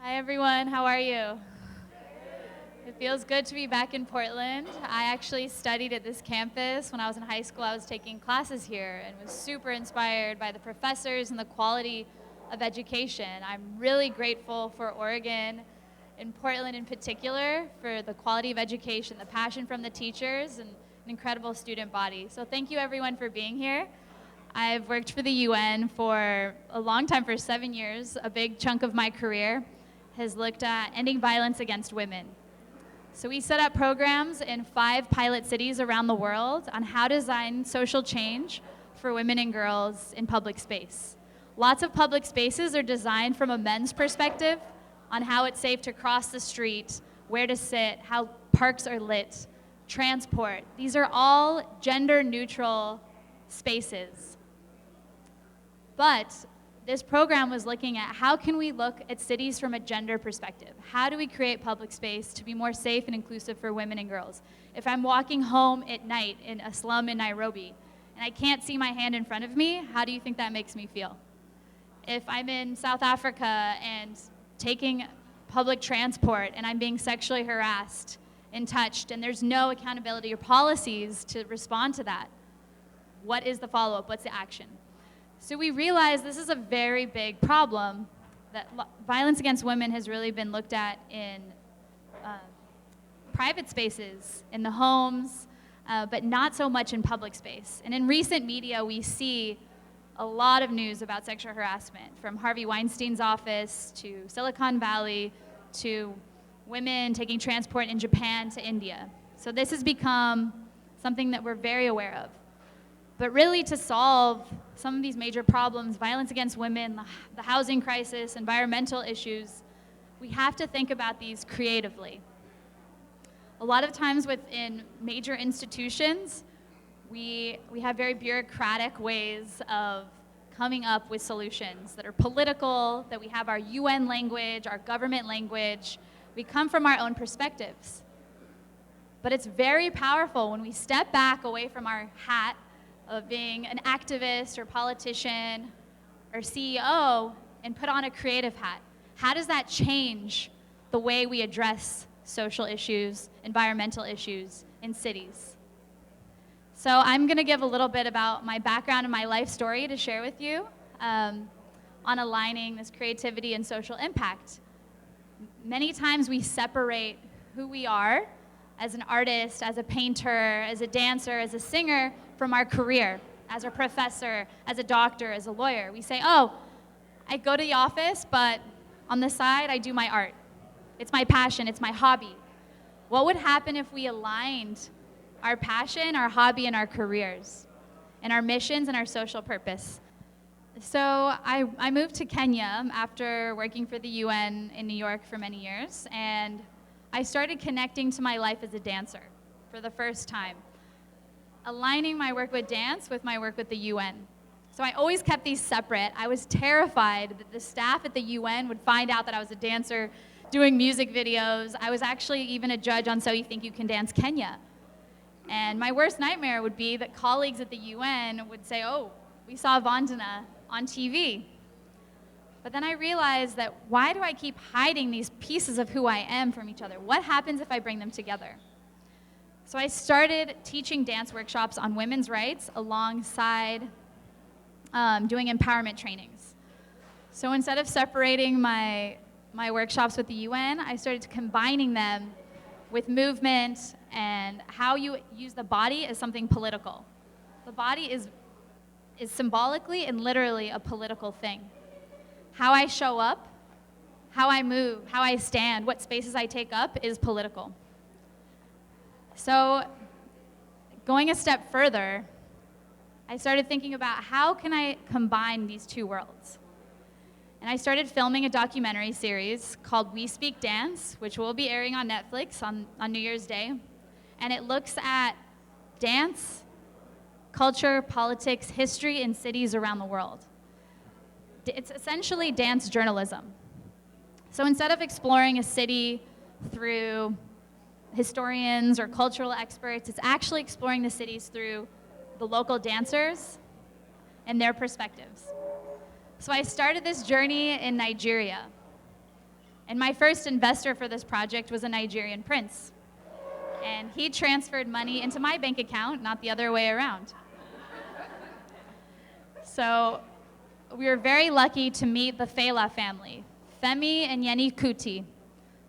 Hi everyone, how are you? It feels good to be back in Portland. I actually studied at this campus. When I was in high school, I was taking classes here and was super inspired by the professors and the quality of education. I'm really grateful for Oregon and Portland in particular for the quality of education, the passion from the teachers, and an incredible student body. So thank you everyone for being here. I've worked for the UN for a long time, for 7 years. A big chunk of my career has looked at ending violence against women. So we set up programs in 5 pilot cities around the world on how to design social change for women and girls in public space. Lots of public spaces are designed from a men's perspective on how it's safe to cross the street, where to sit, how parks are lit, transport. These are all gender-neutral spaces. But this program was looking at how can we look at cities from a gender perspective? How do we create public space to be more safe and inclusive for women and girls? If I'm walking home at night in a slum in Nairobi and I can't see my hand in front of me, how do you think that makes me feel? If I'm in South Africa and taking public transport and I'm being sexually harassed and touched and there's no accountability or policies to respond to that, what is the follow-up? What's the action? So we realized this is a very big problem, that violence against women has really been looked at in private spaces, in the homes, but not so much in public space. And in recent media, we see a lot of news about sexual harassment, from Harvey Weinstein's office to Silicon Valley to women taking transport in Japan to India. So this has become something that we're very aware of. But really, to solve some of these major problems, violence against women, the housing crisis, environmental issues, we have to think about these creatively. A lot of times within major institutions, we have very bureaucratic ways of coming up with solutions that are political, that we have our UN language, our government language. We come from our own perspectives. But it's very powerful when we step back away from our hat of being an activist or politician or CEO and put on a creative hat. How does that change the way we address social issues, environmental issues in cities? So I'm going to give a little bit about my background and my life story to share with you on aligning this creativity and social impact. Many times we separate who we are as an artist, as a painter, as a dancer, as a singer, from our career, as a professor, as a doctor, as a lawyer. We say, oh, I go to the office, but on the side, I do my art. It's my passion, it's my hobby. What would happen if we aligned our passion, our hobby, and our careers, and our missions and our social purpose? So I moved to Kenya after working for the UN in New York for many years, and I started connecting to my life as a dancer for the first time, aligning my work with dance with my work with the UN. So I always kept these separate. I was terrified that the staff at the UN would find out that I was a dancer doing music videos. I was actually even a judge on So You Think You Can Dance Kenya. And my worst nightmare would be that colleagues at the UN would say, oh, we saw Vandana on TV. But then I realized that why do I keep hiding these pieces of who I am from each other? What happens if I bring them together? So I started teaching dance workshops on women's rights alongside doing empowerment trainings. So instead of separating my workshops with the UN, I started combining them with movement and how you use the body as something political. The body is symbolically and literally a political thing. How I show up, how I move, how I stand, what spaces I take up is political. So going a step further, I started thinking about how can I combine these two worlds? And I started filming a documentary series called We Speak Dance, which will be airing on Netflix on New Year's Day. And it looks at dance, culture, politics, history in cities around the world. It's essentially dance journalism. So instead of exploring a city through historians or cultural experts, it's actually exploring the cities through the local dancers and their perspectives. So I started this journey in Nigeria. And my first investor for this project was a Nigerian prince. And he transferred money into my bank account, not the other way around. So we were very lucky to meet the Fela family, Femi and Yeni Kuti,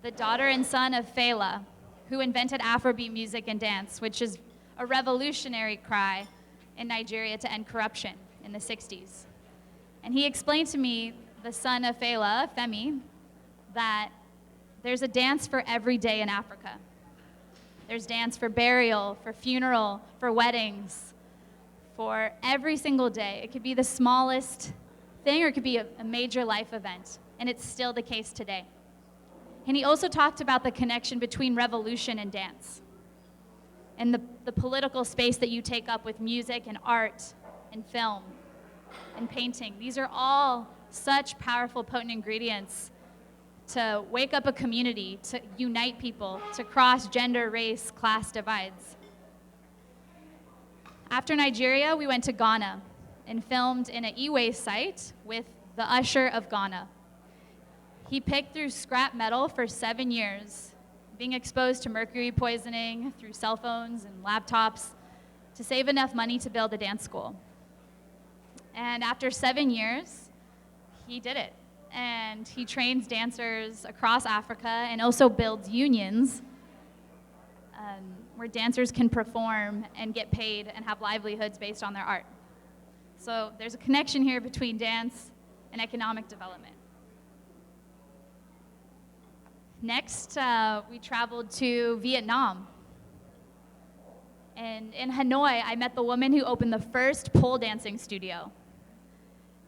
the daughter and son of Fela, who invented Afrobeat music and dance, which is a revolutionary cry in Nigeria to end corruption in the 60s. And he explained to me, the son of Fela, Femi, that there's a dance for every day in Africa. There's dance for burial, for funeral, for weddings, for every single day. It could be the smallest thing or it could be a major life event, and it's still the case today. And he also talked about the connection between revolution and dance, and the political space that you take up with music and art and film and painting. These are all such powerful, potent ingredients to wake up a community, to unite people, to cross gender, race, class divides. After Nigeria, we went to Ghana and filmed in an e-waste site with the usher of Ghana. He picked through scrap metal for 7 years, being exposed to mercury poisoning through cell phones and laptops to save enough money to build a dance school. And after 7 years, he did it. And he trains dancers across Africa and also builds unions where dancers can perform and get paid and have livelihoods based on their art. So there's a connection here between dance and economic development. Next, we traveled to Vietnam. And in Hanoi, I met the woman who opened the first pole dancing studio.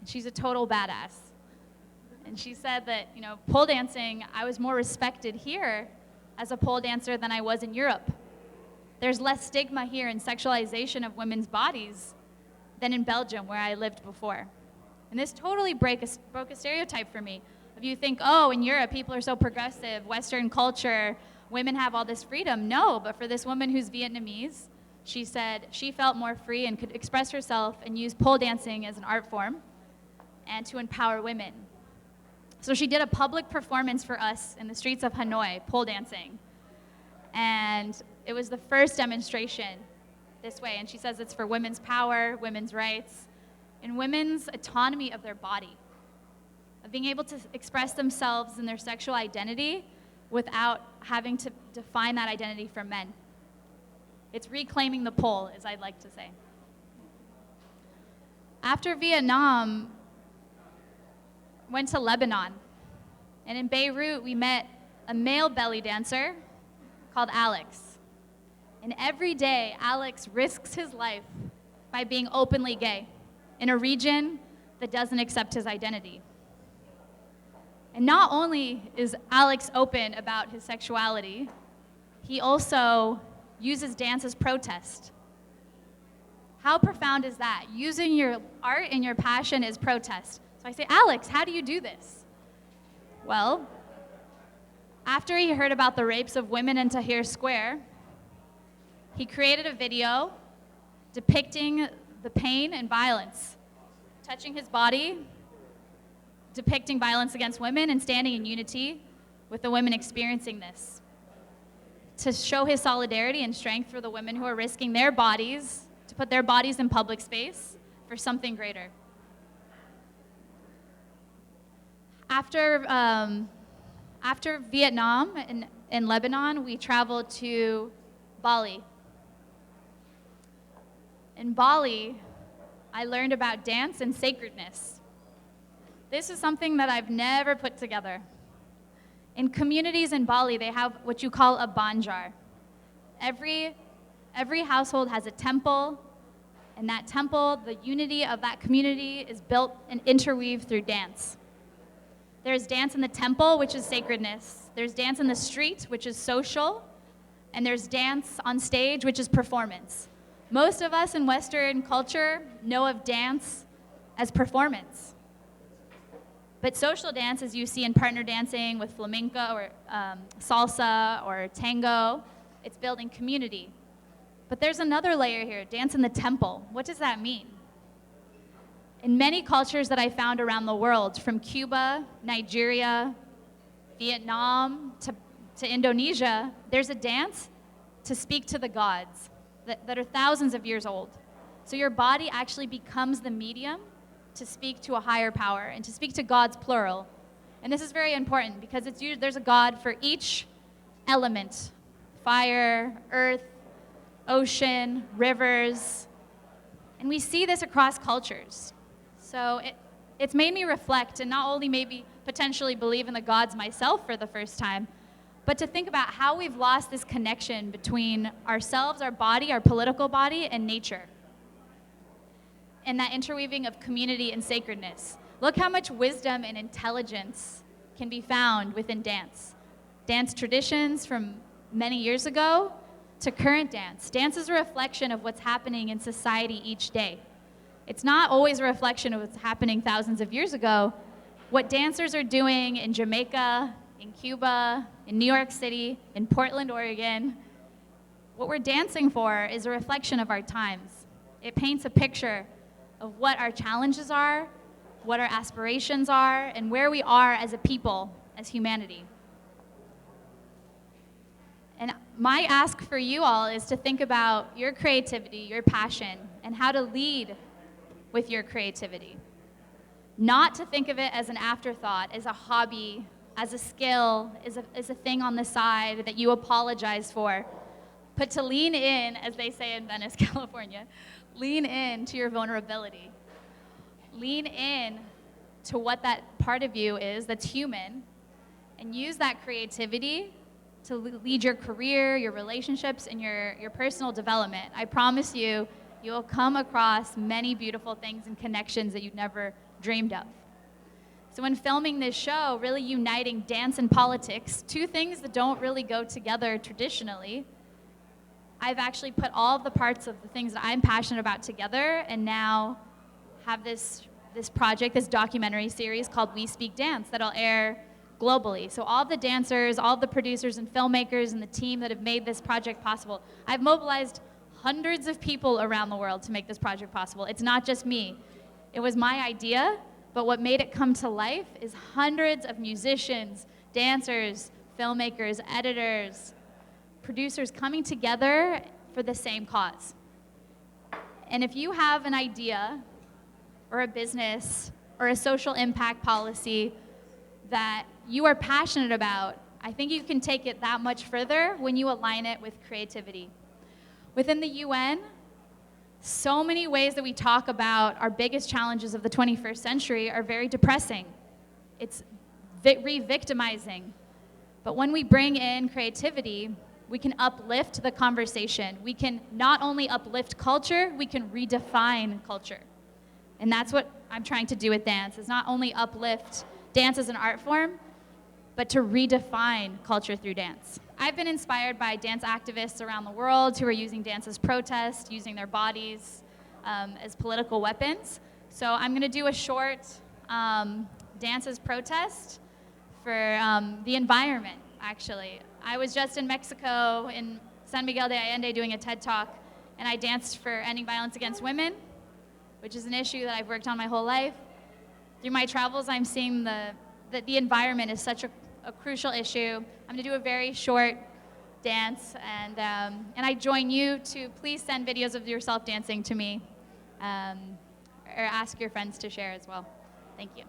And she's a total badass. And she said that, pole dancing, I was more respected here as a pole dancer than I was in Europe. There's less stigma here and sexualization of women's bodies than in Belgium, where I lived before. And this totally broke a stereotype for me. If you think, oh, in Europe, people are so progressive, Western culture, women have all this freedom. No, but for this woman who's Vietnamese, she said she felt more free and could express herself and use pole dancing as an art form and to empower women. So she did a public performance for us in the streets of Hanoi, pole dancing. And it was the first demonstration this way. And she says it's for women's power, women's rights, and women's autonomy of their body, of being able to express themselves and their sexual identity without having to define that identity for men. It's reclaiming the pole, as I'd like to say. After Vietnam, went to Lebanon. And in Beirut, we met a male belly dancer called Alex. And every day, Alex risks his life by being openly gay in a region that doesn't accept his identity. And not only is Alex open about his sexuality, he also uses dance as protest. How profound is that? Using your art and your passion as protest. So I say, Alex, how do you do this? Well, after he heard about the rapes of women in Tahrir Square, he created a video depicting the pain and violence, touching his body, depicting violence against women, and standing in unity with the women experiencing this, to show his solidarity and strength for the women who are risking their bodies, to put their bodies in public space for something greater. After Vietnam and Lebanon, we traveled to Bali. In Bali, I learned about dance and sacredness. This is something that I've never put together. In communities in Bali, they have what you call a banjar. Every household has a temple, and that temple, the unity of that community, is built and interweaved through dance. There's dance in the temple, which is sacredness. There's dance in the street, which is social. And there's dance on stage, which is performance. Most of us in Western culture know of dance as performance. But social dance, as you see in partner dancing with flamenco or salsa or tango, it's building community. But there's another layer here, dance in the temple. What does that mean? In many cultures that I found around the world, from Cuba, Nigeria, Vietnam to Indonesia, there's a dance to speak to the gods that are thousands of years old. So your body actually becomes the medium to speak to a higher power and to speak to gods, plural. And this is very important because there's a god for each element: fire, earth, ocean, rivers. And we see this across cultures. So it's made me reflect and not only maybe potentially believe in the gods myself for the first time, but to think about how we've lost this connection between ourselves, our body, our political body, and nature. And that interweaving of community and sacredness. Look how much wisdom and intelligence can be found within dance. Dance traditions from many years ago to current dance. Dance is a reflection of what's happening in society each day. It's not always a reflection of what's happening thousands of years ago. What dancers are doing in Jamaica, in Cuba, in New York City, in Portland, Oregon, what we're dancing for is a reflection of our times. It paints a picture of what our challenges are, what our aspirations are, and where we are as a people, as humanity. And my ask for you all is to think about your creativity, your passion, and how to lead with your creativity. Not to think of it as an afterthought, as a hobby, as a skill, as a thing on the side that you apologize for, but to lean in, as they say in Venice, California, lean in to your vulnerability. Lean in to what that part of you is that's human, and use that creativity to lead your career, your relationships, and your personal development. I promise you, you'll come across many beautiful things and connections that you'd never dreamed of. So when filming this show, really uniting dance and politics, two things that don't really go together traditionally, I've actually put all of the parts of the things that I'm passionate about together, and now have this project, this documentary series called We Speak Dance that'll air globally. So all the dancers, all the producers and filmmakers and the team that have made this project possible, I've mobilized hundreds of people around the world to make this project possible. It's not just me. It was my idea, but what made it come to life is hundreds of musicians, dancers, filmmakers, editors, producers coming together for the same cause. And if you have an idea or a business or a social impact policy that you are passionate about, I think you can take it that much further when you align it with creativity. Within the UN, so many ways that we talk about our biggest challenges of the 21st century are very depressing. It's re-victimizing. But when we bring in creativity, we can uplift the conversation. We can not only uplift culture, we can redefine culture. And that's what I'm trying to do with dance, is not only uplift dance as an art form, but to redefine culture through dance. I've been inspired by dance activists around the world who are using dance as protest, using their bodies as political weapons. So I'm gonna do a short dance as protest for the environment, actually. I was just in Mexico, in San Miguel de Allende, doing a TED Talk, and I danced for ending violence against women, which is an issue that I've worked on my whole life. Through my travels, I'm seeing that the environment is such a crucial issue. I'm gonna do a very short dance, and I join you to please send videos of yourself dancing to me, or ask your friends to share as well. Thank you.